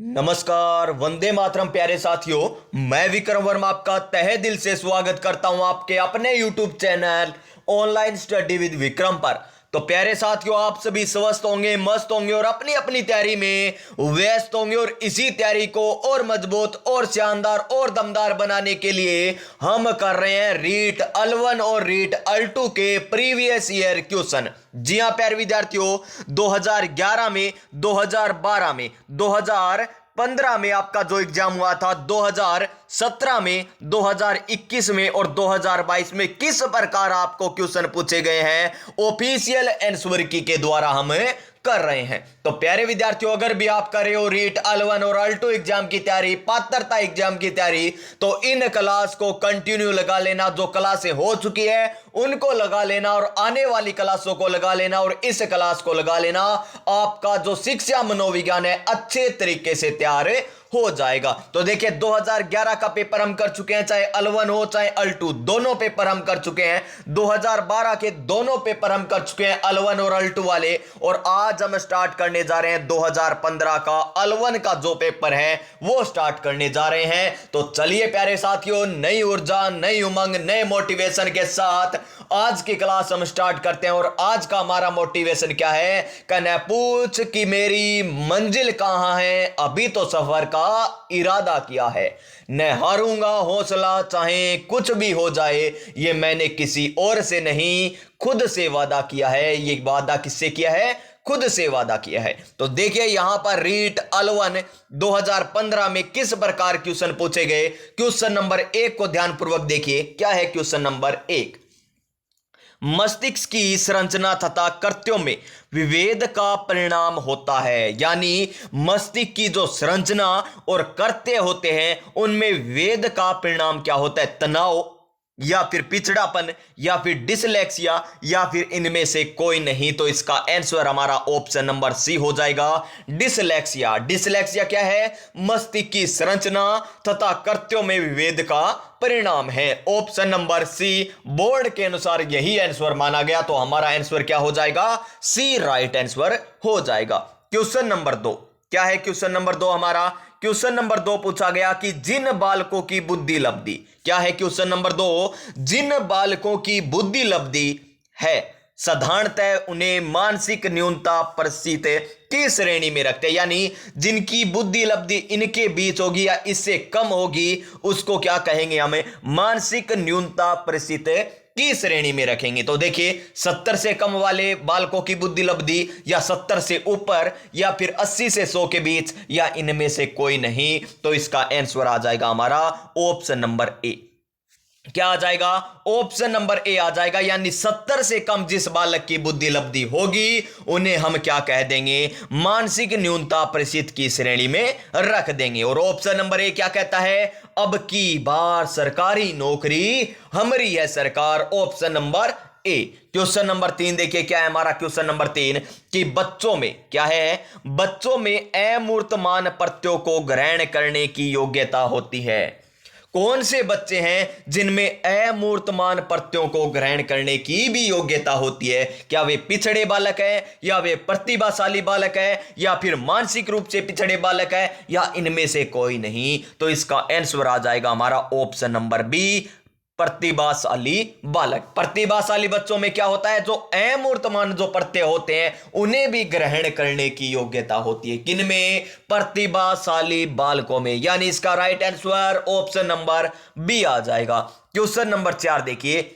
नमस्कार, वंदे मातरम प्यारे साथियों। मैं विक्रम वर्मा आपका तहे दिल से स्वागत करता हूं आपके अपने YouTube channel online study with Vikram पर। तो प्यारे साथियों, आप सभी स्वस्थ होंगे, मस्त होंगे और अपनी अपनी तैयारी में व्यस्त होंगे। और इसी तैयारी को और मजबूत और शानदार और दमदार बनाने के लिए हम कर रहे हैं रीट L1 और रीट L2 के प्रीवियस ईयर क्वेश्चन। जी हां प्यारे विद्यार्थियों, 2011 में, 2012 में, 2015 में आपका जो एग्जाम हुआ था, 2017 में, 2021 में और 2022 में किस प्रकार आपको क्वेश्चन पूछे गए हैं, ऑफिशियल आंसर की के द्वारा हम कर रहे हैं। तो प्यारे विद्यार्थियों, अगर भी आप कर रहे हो रीट L1 और L2 एग्जाम की तैयारी, पात्रता एग्जाम की तैयारी, तो इन क्लास को कंटिन्यू लगा लेना। जो क्लासें हो चुकी है उनको लगा लेना और आने वाली क्लासों को लगा लेना और इस क्लास को लगा लेना। आपका जो शिक्षा मनोविज्ञान है अच्छे तरीके से तैयार हो जाएगा। तो देखिए, 2011 का पेपर हम कर चुके हैं, चाहे L1 हो चाहे L2, दोनों पेपर हम कर चुके हैं। 2012 के दोनों पेपर हम कर चुके हैं, L1 और L2 वाले। और आज हम स्टार्ट करने जा रहे हैं 2015 का L1 का जो पेपर है वो स्टार्ट करने जा रहे हैं। तो चलिए प्यारे साथियों, नई ऊर्जा, नई उमंग, नए मोटिवेशन के साथ आज की क्लास हम स्टार्ट करते हैं। और आज का हमारा मोटिवेशन क्या है? कन्या पूछ कि मेरी मंजिल कहां है, अभी तो सफर का इरादा किया है। न हारूंगा हौसला, चाहे कुछ भी हो जाए, ये मैंने किसी और से नहीं खुद से वादा किया है। ये वादा किससे किया है? खुद से वादा किया है। तो देखिए यहां पर रीट L1 2015 में किस प्रकार क्वेश्चन पूछे गए। क्वेश्चन नंबर 1 को ध्यानपूर्वक देखिए। क्या है क्वेश्चन नंबर 1? मस्तिष्क की संरचना तथा कृत्यों में विभेद का परिणाम होता है। यानी मस्तिष्क की जो संरचना और कृत्य होते हैं उनमें विभेद का परिणाम क्या होता है? तनाव, या फिर पिछड़ापन, या फिर डिसलेक्सिया, या फिर इनमें से कोई नहीं। तो इसका आंसर हमारा ऑप्शन नंबर सी हो जाएगा, डिसलेक्सिया। डिसलेक्सिया क्या है? मस्तिष्क की संरचना तथा कृत्यों में विभेद का परिणाम है। ऑप्शन नंबर सी बोर्ड के अनुसार यही आंसर माना गया। तो हमारा आंसर क्या हो जाएगा? सी राइट आंसर हो जाएगा। क्वेश्चन नंबर 2 क्या है? क्वेश्चन नंबर 2 हमारा, क्वेश्चन नंबर 2 पूछा गया कि जिन बालकों की बुद्धि लब्धि, क्या है क्वेश्चन नंबर 2? जिन बालकों की बुद्धि लब्धि है साधारणतः उन्हें मानसिक न्यूनता परिस्थिति की श्रेणी में रखते हैं। यानी जिनकी बुद्धि लब्धि इनके बीच होगी या इससे कम होगी, उसको क्या कहेंगे? हमें मानसिक न्यूनता परिस्थिति की श्रेणी में रखेंगे। तो देखिए, 70 से कम वाले बालकों की बुद्धि लब्धि, या 70 से ऊपर, या फिर 80 से 100 के बीच, या इनमें से कोई नहीं। तो इसका आंसर आ जाएगा हमारा ऑप्शन नंबर ए। क्या आ जाएगा? ऑप्शन नंबर ए आ जाएगा। यानी 70 से कम जिस बालक की बुद्धि लब्धि होगी उन्हें हम क्या कह देंगे? मानसिक न्यूनता परिस्थिति की श्रेणी में रख देंगे। और ऑप्शन नंबर ए क्या कहता है? अब की बार सरकारी नौकरी हमारी है सरकार। Option number A. Question number 3 देखिए, क्या है हमारा क्वेश्चन नंबर 3? कि बच्चों में क्या है? बच्चों में अमूर्तमान प्रत्ययों को ग्रहण करने की योग्यता होती है। कौन से बच्चे हैं जिनमें अमूर्तमान प्रत्ययों को ग्रहण करने की भी योग्यता होती है? क्या वे पिछड़े बालक हैं, या वे प्रतिभाशाली बालक है, या फिर मानसिक रूप से पिछड़े बालक है, या इनमें से कोई नहीं? तो इसका आंसर आ जाएगा हमारा ऑप्शन नंबर बी, प्रतिभाशाली बालक। प्रतिभाशाली बच्चों में क्या होता है? जो अमूर्तमान जो प्रत्यय होते हैं उन्हें भी ग्रहण करने की योग्यता होती है। किनमें? प्रतिभाशाली बालकों में। यानी इसका right answer option number B आ जाएगा। क्वेश्चन नंबर 4 देखिए,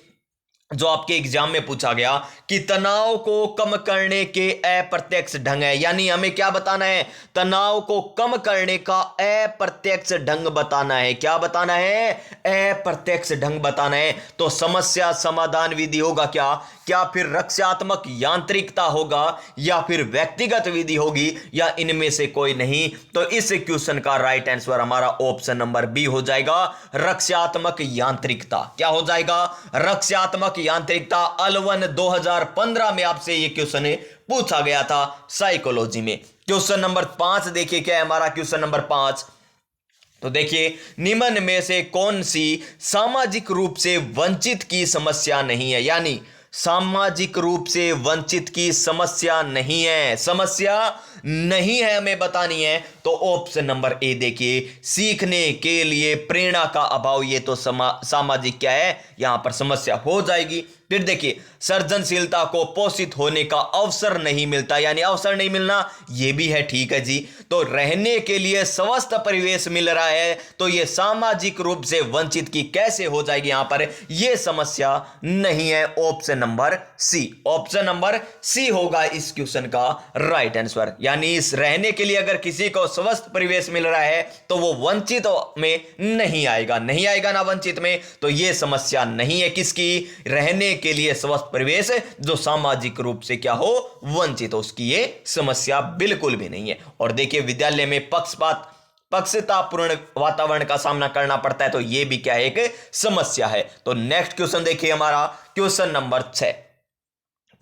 जो आपके एग्जाम में पूछा गया कि तनाव को कम करने के अप्रत्यक्ष ढंग है। यानी हमें क्या बताना है? तनाव को कम करने का अप्रत्यक्ष ढंग बताना है। क्या बताना है? अप्रत्यक्ष ढंग बताना है। तो समस्या समाधान विधि होगा क्या? क्या फिर रक्षात्मक यांत्रिकता होगा, या फिर व्यक्तिगत विधि होगी, या इनमें से कोई नहीं? तो इस क्वेश्चन का राइट आंसर हमारा ऑप्शन नंबर बी हो जाएगा, रक्षात्मक यांत्रिकता। क्या हो जाएगा? रक्षात्मक यांत्रिकता। L1 2015 में आपसे यह क्वेश्चन पूछा गया था साइकोलॉजी में। क्वेश्चन नंबर 5 देखिए, क्या है हमारा क्वेश्चन नंबर 5? तो देखिए, निम्न में से कौन सी सामाजिक रूप से वंचित की समस्या नहीं है? यानी सामाजिक रूप से वंचित की समस्या नहीं है, समस्या नहीं है हमें बतानी है, तो ऑप्शन नंबर ए देखिए, सीखने के लिए प्रेरणा का अभाव, ये तो सामाजिक क्या है, यहां पर समस्या हो जाएगी। फिर देखिए, सर्जनशीलता को पोषित होने का अवसर नहीं मिलता, यानी अवसर नहीं मिलना, ये भी है, ठीक है जी। तो रहने के लिए स्वस्थ परिवेश मिल रहा है, तो ये सामाजिक रूप से वंचित की कैसे हो जाएगी, यहां पर ये समस्या नहीं है। Option number C, option number C होगा इस क्वेश्चन का राइट आंसर। यानी इस रहने के लिए अगर किसी को स्वस्थ परिवेश मिल रहा है तो वो वंचित में नहीं आएगा, नहीं आएगा ना वंचित में, तो ये समस्या नहीं है किसकी, रहने के लिए स्वस्थ परिवेश जो सामाजिक रूप से क्या हो, वंचित हो, उसकी ये समस्या बिल्कुल भी नहीं है। और देखिए, विद्यालय में पक्षतापूर्ण वातावरण का सामना करना पड़ता है, तो यह भी क्या है, एक समस्या है। तो नेक्स्ट क्वेश्चन देखिए, हमारा क्वेश्चन नंबर 6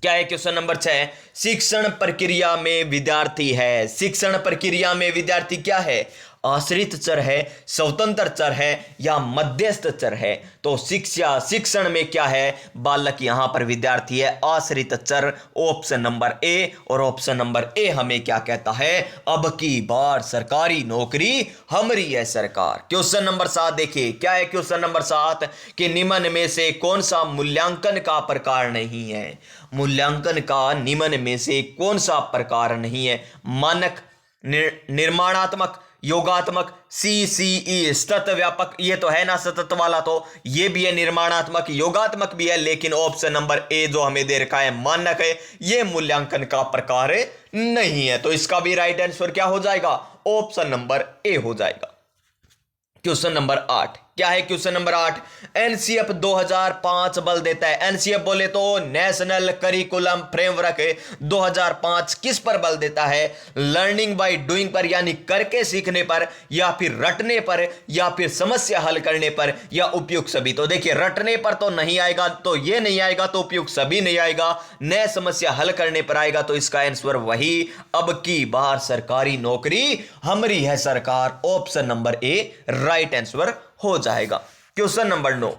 क्या है, क्वेश्चन नंबर 6, शिक्षण प्रक्रिया में विद्यार्थी है, शिक्षण प्रक्रिया में विद्यार्थी क्या है, आश्रित चर है, स्वतंत्र चर है या मध्यस्थ चर है। तो शिक्षण में क्या है, बालक यहां पर विद्यार्थी है, आश्रित चर, ऑप्शन नंबर ए। और ऑप्शन नंबर ए हमें क्या कहता है, अब की बार सरकारी नौकरी हमारी है सरकार। क्वेश्चन नंबर 7 देखिए, क्या है क्वेश्चन नंबर 7, कि निम्न में से कौन सा मूल्यांकन का प्रकार नहीं है, मूल्यांकन का निम्न में से कौन सा प्रकार नहीं है, मानक, निर्माणात्मक, योगात्मक, सीसीई, सतत व्यापक, ये तो है ना सतत वाला, तो ये भी है, निर्माणात्मक, योगात्मक भी है, लेकिन ऑप्शन नंबर ए जो हमें दे रखा है मानक है, ये मूल्यांकन का प्रकार नहीं है। तो इसका भी राइट आंसर क्या हो जाएगा, ऑप्शन नंबर ए हो जाएगा। क्वेश्चन नंबर 8 क्या है, क्वेश्चन नंबर 8, एनसीएफ 2005 बल देता है, एनसीएफ बोले तो नेशनल करिकुलम फ्रेमवर्क 2005 किस पर बल देता है, लर्निंग बाय डूइंग पर, यानी करके सीखने पर, या फिर रटने पर, या फिर समस्या हल करने पर, या उपयुक्त सभी। तो देखिए, रटने पर तो नहीं आएगा, तो ये नहीं आएगा, तो उपयुक्त सभी नहीं आएगा, नए समस्या हल करने पर आएगा, तो इसका आंसर वही, अब की बार सरकारी नौकरी हमारी है सरकार, option number A right answer हो जाएगा। क्वेश्चन नंबर 9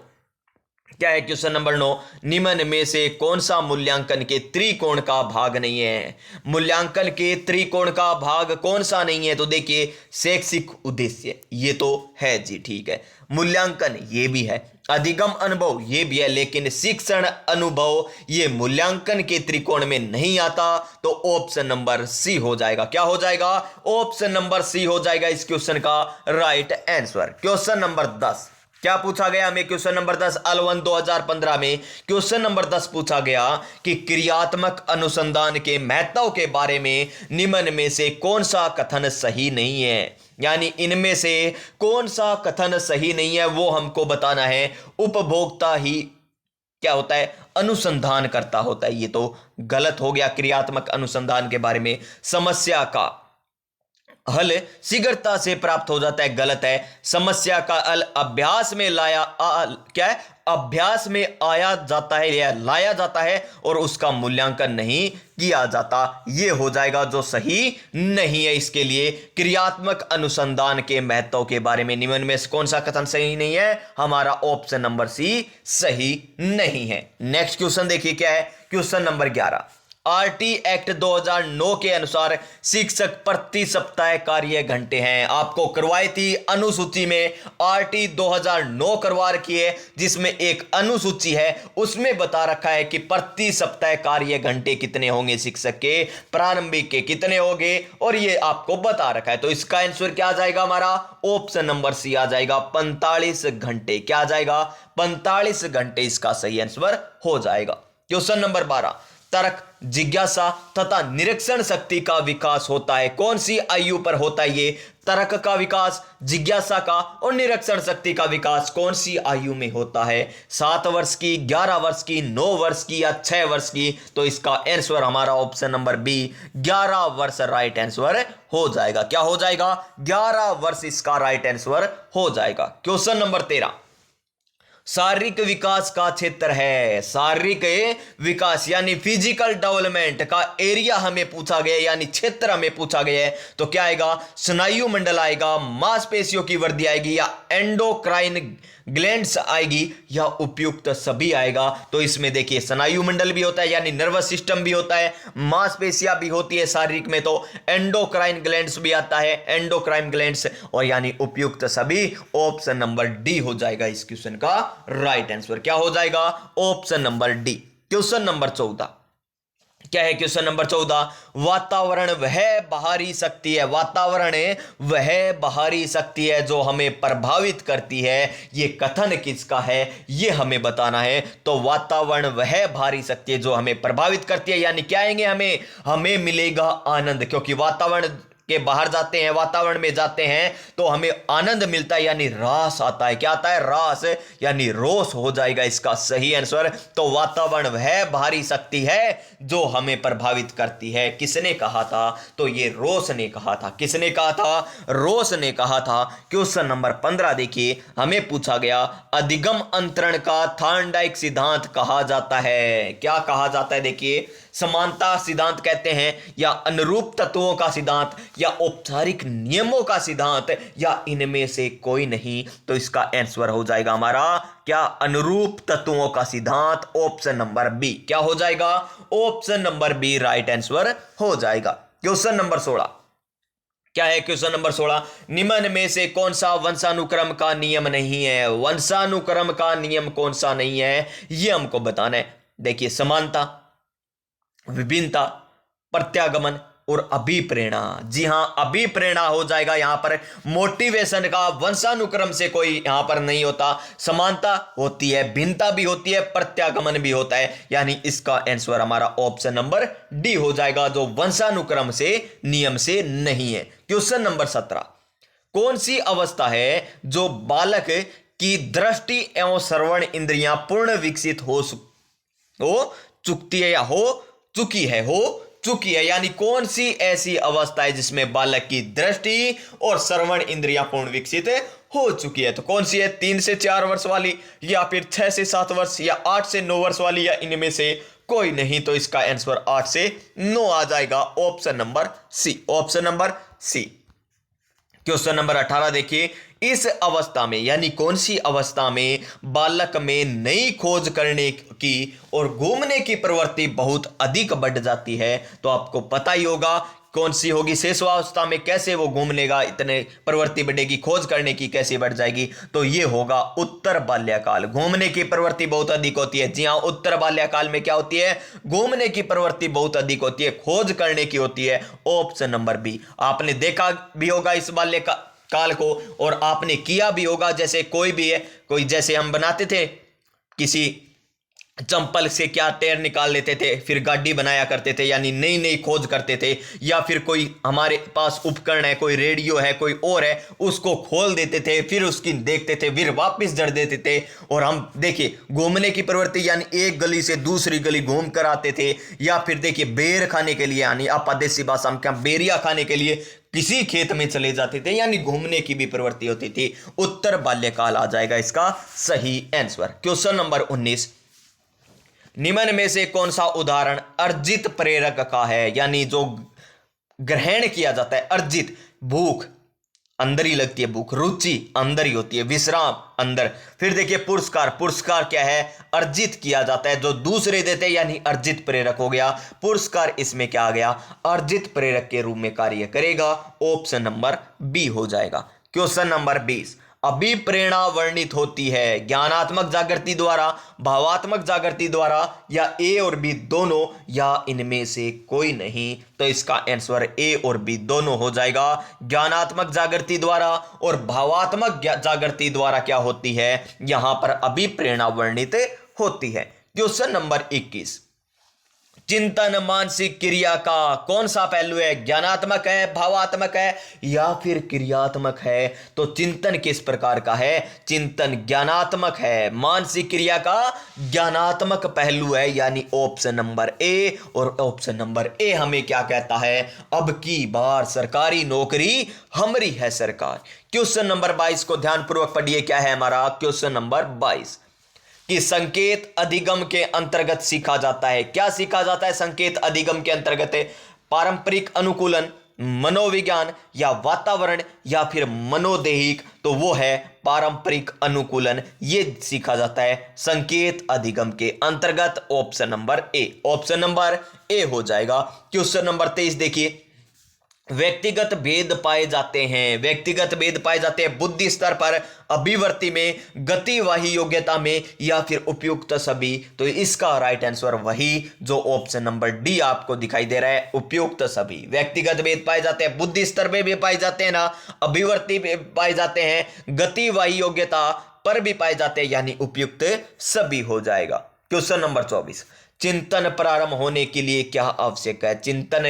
क्या है, क्वेश्चन नंबर 9, निम्न में से कौन सा मूल्यांकन के त्रिकोण का भाग नहीं है, मूल्यांकन के त्रिकोण का भाग कौन सा नहीं है। तो देखिए, शैक्षिक उद्देश्य, ये तो है जी, ठीक है, मूल्यांकन ये भी है, अधिगम अनुभव ये भी है, लेकिन शिक्षण अनुभव ये मूल्यांकन के त्रिकोण में नहीं आता, तो ऑप्शन नंबर सी हो जाएगा। क्या हो जाएगा, ऑप्शन नंबर सी हो जाएगा इस क्वेश्चन का राइट आंसर। क्वेश्चन नंबर 10 क्या पूछा गया हमें, क्वेश्चन नंबर 10 L1 2015 में क्वेश्चन नंबर 10 पूछा गया कि क्रियात्मक अनुसंधान के महत्व के बारे में निम्न में से कौन सा कथन सही नहीं है, यानी इनमें से कौन सा कथन सही नहीं है वो हमको बताना है। उपभोक्ता ही क्या होता है, अनुसंधान करता होता है, ये तो गलत हो गया, क्रियात्मक अनुसंधान के बारे में समस्या का हल शीघ्रता से प्राप्त हो जाता है, गलत है, समस्या का हल अभ्यास में क्या है, अभ्यास में आया जाता है या लाया जाता है, और उसका मूल्यांकन नहीं किया जाता, ये हो जाएगा जो सही नहीं है। इसके लिए क्रियात्मक अनुसंधान के महत्व के बारे में निम्न में से कौन सा कथन सही नहीं है, हमारा ऑप्शन नंबर सी सही नहीं है। नेक्स्ट क्वेश्चन देखिए, क्या है, क्वेश्चन नंबर 11, आरटी एक्ट 2009 के अनुसार शिक्षक प्रति सप्ताह कार्य घंटे हैं, आपको करवाई थी अनुसूची में, आरटी 2009 करवा रखी है, जिसमें एक अनुसूची है, उसमें बता रखा है कि प्रति सप्ताह कार्य घंटे कितने होंगे शिक्षक के, प्रारंभिक के कितने होंगे, और ये आपको बता रखा है। तो इसका आंसर क्या आ जाएगा, हमारा ऑप्शन नंबर सी आ जाएगा, 45 घंटे। क्या आ जाएगा, 45 घंटे इसका सही आंसर हो जाएगा। क्वेश्चन नंबर 12, तर्क, जिज्ञासा तथा निरीक्षण शक्ति का विकास होता है, कौन सी आयु पर होता है ये, तर्क का विकास, जिज्ञासा का और निरीक्षण शक्ति का विकास कौन सी आयु में होता है, 7 वर्ष की, 11 वर्ष की, 9 वर्ष की या 6 वर्ष की। तो इसका आंसर हमारा ऑप्शन नंबर बी 11 वर्ष राइट आंसर हो जाएगा। क्या हो जाएगा, 11 वर्ष इसका राइट आंसर हो जाएगा। क्वेश्चन नंबर 13, शारीरिक विकास का क्षेत्र है। शारीरिक विकास यानी फिजिकल डेवलपमेंट का एरिया हमें पूछा गया, यानी क्षेत्र हमें पूछा गया है, तो क्या आएगा? स्नायु मंडल आएगा, मांसपेशियों की वृद्धि आएगी, या एंडोक्राइन ग्लैंड्स आएगी, या उपयुक्त सभी आएगा। तो इसमें देखिए स्नायु मंडल भी होता है यानी नर्वस सिस्टम भी होता है, मांसपेशियां भी होती है शारीरिक में, तो एंडोक्राइन ग्लैंड्स भी आता है, एंडोक्राइन ग्लैंड्स, और यानी उपयुक्त सभी। ऑप्शन नंबर डी हो जाएगा इस क्वेश्चन का राइट आंसर। क्या हो जाएगा? Option number D. Question number 14 क्या है? क्वेश्चन नंबर 14, वातावरण वह बाहरी शक्ति है, वातावरण वह बाहरी शक्ति है जो हमें प्रभावित करती है। ये कथन किसका है ये हमें बताना है। तो वातावरण वह बाहरी शक्ति है जो हमें प्रभावित करती है, यानी क्या आएंगे? हमें मिलेगा आनंद, क्योंकि वातावरण के बाहर जाते हैं, वातावरण में जाते हैं तो हमें आनंद मिलता है, यानी रास आता है। क्या आता है? रास, यानी रोष हो जाएगा इसका सही आंसर। तो वातावरण वह बाहरी शक्ति है जो हमें प्रभावित करती है। किसने कहा था? तो ये रोष ने कहा था। किसने कहा था? रोष ने कहा था। क्वेश्चन नंबर 15 देखिए, हमें पूछा गया अधिगम अंतरण का थॉर्नडाइक सिद्धांत कहा जाता है। क्या कहा जाता है? देखिए समानता सिद्धांत कहते हैं, या अनुरूप तत्वों का सिद्धांत, या औपचारिक नियमों का सिद्धांत, या इनमें से कोई नहीं। तो इसका आंसर हो जाएगा हमारा क्या? अनुरूप तत्वों का सिद्धांत। Option number B. क्या हो जाएगा? Option number B right answer हो जाएगा। क्वेश्चन नंबर 16 क्या है? क्वेश्चन नंबर 16, निम्न में से कौन सा वंशानुक्रम का नियम नहीं है? वंशानुक्रम का नियम कौन सा नहीं है ये हमको बताना है। देखिए समानता, विभिन्नता, प्रत्यागमन और अभिप्रेरणा। जी हां, अभिप्रेरणा हो जाएगा यहां पर। मोटिवेशन का वंशानुक्रम से कोई यहां पर नहीं होता। समानता होती है, भिन्नता भी होती है, प्रत्यागमन भी होता है, यानी इसका आंसर हमारा ऑप्शन नंबर डी हो जाएगा, जो वंशानुक्रम से नियम से नहीं है। क्वेश्चन नंबर 17, कौन सी अवस्था है जो बालक की दृष्टि एवं श्रवण इंद्रियां पूर्ण विकसित हो चुकती है, या हो चुकी है, यानी कौन सी ऐसी अवस्था है जिसमें बालक की दृष्टि और श्रवण इंद्रियां पूर्ण विकसित हो चुकी है? तो कौन सी है? 3 से 4 वर्ष वाली, या फिर 6 से 7 वर्ष, या 8 से 9 वर्ष वाली, या इनमें से कोई नहीं। तो इसका आंसर 8 से 9 आ जाएगा। Option number C. Option number C. Question number 18 देखिए, इस अवस्था में यानी कौन सी अवस्था में बालक में नई खोज करने की और घूमने की प्रवृत्ति बहुत अधिक बढ़ जाती है? तो आपको पता ही होगा कौन सी होगी। शिशुअवस्था में कैसे वो घूमने का इतने प्रवृत्ति बढ़ेगी, खोज करने की कैसे बढ़ जाएगी? तो ये होगा उत्तर बाल्यकाल। घूमने की प्रवृत्ति बहुत अधिक होती है। जी हाँ, उत्तर बाल्यकाल में क्या होती है? घूमने की प्रवृत्ति बहुत अधिक होती है, खोज करने की होती है। Option number B. आपने देखा भी होगा इस बाल्यकाल को, और आपने किया भी होगा। जैसे कोई भी है, कोई जैसे हम बनाते थे किसी चंपल से क्या टेर निकाल लेते थे, फिर गाड़ी बनाया करते थे, यानी नई नई खोज करते थे। या फिर कोई हमारे पास उपकरण है, कोई रेडियो है, कोई और है, उसको खोल देते थे, फिर उसकी देखते थे, फिर वापस जड़ देते थे। और हम देखिए घूमने की प्रवृत्ति, यानी एक गली से दूसरी गली घूम कर आते थे। या फिर देखिए बेर खाने के लिए, यानी आप देसी भाषा में क्या, बेरिया खाने के लिए किसी खेत में चले जाते थे, यानी घूमने की भी प्रवृत्ति होती थी। उत्तर बाल्यकाल आ जाएगा इसका सही आंसर। क्वेश्चन नंबर 19, निम्न में से कौन सा उदाहरण अर्जित प्रेरक का है? यानी जो ग्रहण किया जाता है। अर्जित, भूख अंदर ही लगती है, भूख, रुचि अंदर ही होती है, विश्राम अंदर। फिर देखिए पुरस्कार, पुरस्कार क्या है? अर्जित किया जाता है, जो दूसरे देते हैं, यानी अर्जित प्रेरक हो गया। पुरस्कार इसमें क्या आ गया? अर्जित प्रेरक के रूप में कार्य करेगा। ऑप्शन नंबर बी हो जाएगा। क्वेश्चन नंबर 20, अभिप्रेरणा वर्णित होती है ज्ञानात्मक जागृति द्वारा, भावात्मक जागृति द्वारा, या ए और बी दोनों, या इनमें से कोई नहीं? तो इसका आंसर ए और बी दोनों हो जाएगा। ज्ञानात्मक जागृति द्वारा और भावात्मक जागृति द्वारा क्या होती है? यहां पर अभिप्रेरणा वर्णित होती है। क्वेश्चन नंबर 21, चिंतन मानसिक क्रिया का कौन सा पहलू है? ज्ञानात्मक है, भावात्मक है, या फिर क्रियात्मक है? तो चिंतन किस प्रकार का है? चिंतन ज्ञानात्मक है। मानसिक क्रिया का ज्ञानात्मक पहलू है, यानी ऑप्शन नंबर ए। और ऑप्शन नंबर ए हमें क्या कहता है? अब की बार सरकारी नौकरी हमारी है सरकार। क्वेश्चन नंबर 22 को ध्यानपूर्वक पढ़िए। क्या है हमारा क्वेश्चन नंबर 22? कि संकेत अधिगम के अंतर्गत सीखा जाता है। क्या सीखा जाता है संकेत अधिगम के अंतर्गत? पारंपरिक अनुकूलन, मनोविज्ञान या वातावरण या फिर मनोदैहिक, तो वो है पारंपरिक अनुकूलन। ये सीखा जाता है संकेत अधिगम के अंतर्गत। Option number A, option number A हो जाएगा। क्वेश्चन नंबर 23 देखिए, व्यक्तिगत भेद पाए जाते हैं, व्यक्तिगत भेद पाए जाते हैं बुद्धि स्तर पर, अभिवृत्ति में, गतिवाही योग्यता में या फिर उपयुक्त सभी। तो इसका राइट आंसर वही जो ऑप्शन नंबर डी आपको दिखाई दे रहा है, उपयुक्त सभी। व्यक्तिगत भेद पाए जाते हैं, बुद्धि स्तर पे भी पाए जाते हैं ना, अभिवृत्ति पे पाए जाते हैं, गतिवाही योग्यता पर भी पाए जाते हैं, यानी उपयुक्त सभी हो जाएगा। क्वेश्चन नंबर 24, चिंतन प्रारंभ होने के लिए क्या आवश्यक है? चिंतन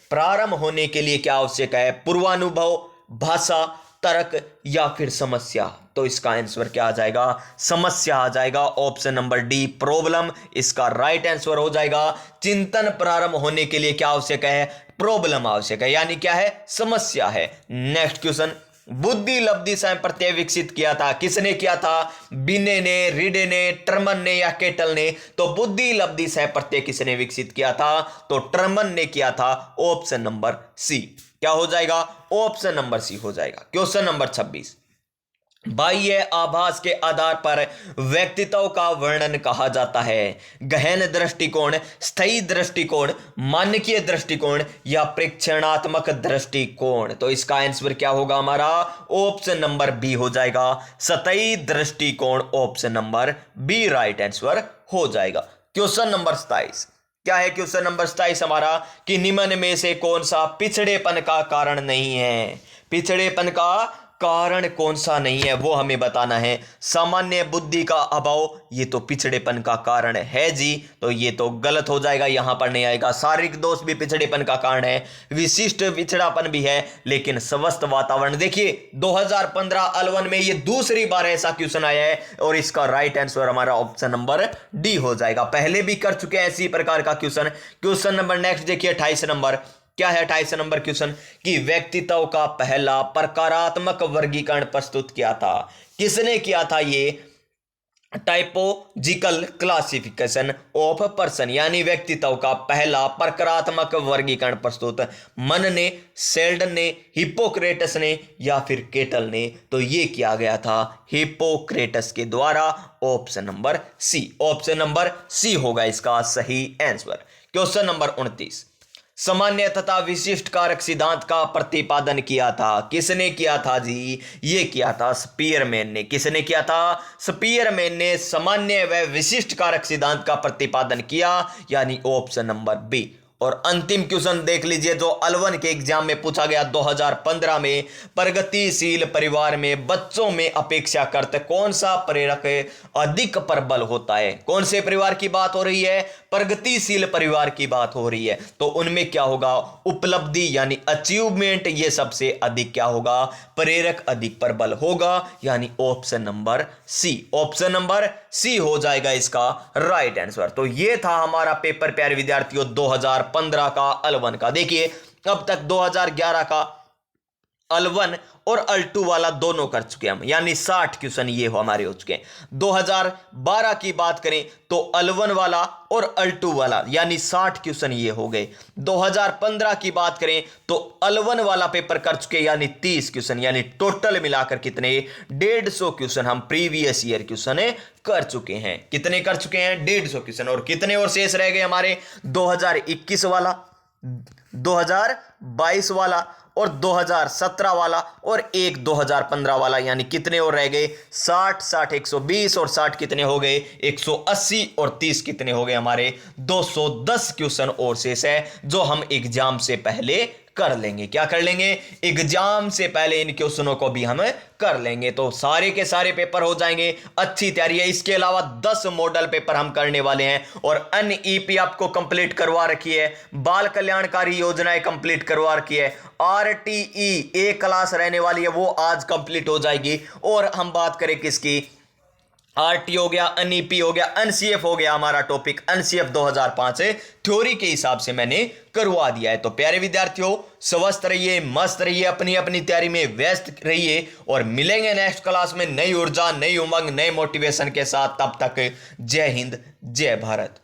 प्रारंभ होने के लिए क्या आवश्यक है? पूर्वानुभव, भाषा, तर्क या फिर समस्या। तो इसका आंसर क्या आ जाएगा? समस्या आ जाएगा। ऑप्शन नंबर डी, प्रॉब्लम, इसका राइट आंसर हो जाएगा। चिंतन प्रारंभ होने के लिए क्या आवश्यक है? प्रॉब्लम आवश्यक है, यानी क्या है? समस्या है। नेक्स्ट क्वेश्चन, बुद्धि लब्धि स्वयं प्रत्यय विकसित किया था, किसने किया था? बिने ने, रिडे ने, टर्मन ने या केटल ने? तो बुद्धि लब्धि सह प्रत्यय किसने विकसित किया था? तो टर्मन ने किया था। ऑप्शन नंबर सी क्या हो जाएगा? ऑप्शन नंबर सी हो जाएगा। क्वेश्चन नंबर 26, बाह्य आभास के आधार पर व्यक्तित्व का वर्णन कहा जाता है। गहन दृष्टिकोण, स्थायी दृष्टिकोण, मानकीय दृष्टिकोण या प्रेक्षणात्मक दृष्टिकोण। तो इसका आंसर क्या होगा हमारा? ऑप्शन नंबर बी हो जाएगा, सतही दृष्टिकोण। Option number B right answer हो जाएगा। क्वेश्चन नंबर 27, क्या है क्वेश्चन नंबर 27 हमारा? कि निम्न में से कौन सा पिछड़ेपन का कारण नहीं है? पिछड़ेपन का कारण कौन सा नहीं है वो हमें बताना है। सामान्य बुद्धि का अभाव, ये तो पिछड़ेपन का कारण है जी, तो ये तो गलत हो जाएगा, यहां पर नहीं आएगा। शारीरिक दोष भी पिछड़ेपन का कारण है, विशिष्ट पिछड़ापन भी है, लेकिन स्वस्थ वातावरण। देखिए 2015 L1 में ये दूसरी बार ऐसा क्वेश्चन आया है और इसका राइट आंसर हमारा ऑप्शन नंबर डी हो जाएगा। पहले भी कर चुके हैं इसी प्रकार का क्वेश्चन। क्वेश्चन नंबर नेक्स्ट देखिए 28 नंबर, क्या है 28 नंबर क्वेश्चन? कि व्यक्तित्व का पहला प्रकारात्मक वर्गीकरण प्रस्तुत किया था, किसने किया था? ये टाइपोलॉजिकल क्लासिफिकेशन ऑफ पर्सन, यानी व्यक्तित्व का पहला प्रकारात्मक वर्गीकरण प्रस्तुत मन ने, सेल्डन ने, हिप्पोक्रेटस ने या फिर केटल ने? तो ये किया गया था हिप्पोक्रेटस के द्वारा। Option number C, option number C होगा इसका सही आंसर। क्वेश्चन नंबर 29, सामान्य तथा विशिष्ट कारक सिद्धांत का प्रतिपादन किया था, किसने किया था जी? ये किया था स्पीयरमैन ने। किसने किया था? स्पीयरमैन ने सामान्य व विशिष्ट कारक सिद्धांत का प्रतिपादन किया, यानी ऑप्शन नंबर बी। और अंतिम क्वेश्चन देख लीजिए जो L1 के एग्जाम में पूछा गया 2015 में, प्रगतिशील परिवार में बच्चों में अपेक्षाकृत कौन सा प्रेरक अधिक प्रबल होता है? कौन से परिवार की बात हो रही है? प्रगतिशील परिवार की बात हो रही है। तो उनमें क्या होगा? उपलब्धि यानी अचीवमेंट, ये सबसे अधिक क्या होगा? प्रेरक अधिक प्रबल होगा, यानी option number C, option number C हो जाएगा इसका राइट आंसर। तो ये था हमारा पेपर प्यारे विद्यार्थियों 2015 का L1 का। देखिए अब तक 2011 का L1 और L2 वाला दोनों कर चुके हम, यानी 60 क्वेश्चन ये हमारे हो चुके हैं। 2012 की बात करें तो L1 वाला और L2 वाला यानी 60 क्वेश्चन ये हो गए। 2015 की बात करें तो L1 वाला पेपर कर चुके यानी 30 क्वेश्चन, यानी टोटल मिलाकर कितने? 150 क्वेश्चन हम प्रीवियस ईयर क्वेश्चन कर चुके हैं। कितने कर चुके हैं? 150 क्वेश्चन। और कितने और शेष रह गए हमारे? 2021 वाला, 2022 वाला और 2017 वाला और एक 2015 वाला, यानी कितने और रह गए? 60 60 120 और 60 कितने हो गए? 180 और 30 कितने हो गए हमारे? 210 क्वेश्चन और शेष है जो हम एग्जाम से पहले कर लेंगे। क्या कर लेंगे? एग्जाम से पहले इन क्वेश्चनों को भी हम कर लेंगे, तो सारे के सारे पेपर हो जाएंगे। अच्छी तैयारी है। इसके अलावा 10 मॉडल पेपर हम करने वाले हैं और NEP आपको कंप्लीट करवा रखी है, बाल कल्याणकारी योजनाएं कंप्लीट करवा रखी है, RTE एक क्लास रहने वाली है वो आज कंप्लीट हो जाएगी। और हम बात करें किसकी? आरटी हो गया, अनईपी हो गया, अनसीएफ हो गया, हमारा टॉपिक अनसीएफ 2005 से थ्योरी के हिसाब से मैंने करवा दिया है। तो प्यारे विद्यार्थियों, स्वस्थ रहिए, मस्त रहिए, अपनी अपनी तैयारी में व्यस्त रहिए और मिलेंगे नेक्स्ट क्लास में नई ऊर्जा, नई उमंग, नए मोटिवेशन के साथ। तब तक जय हिंद, जय भारत।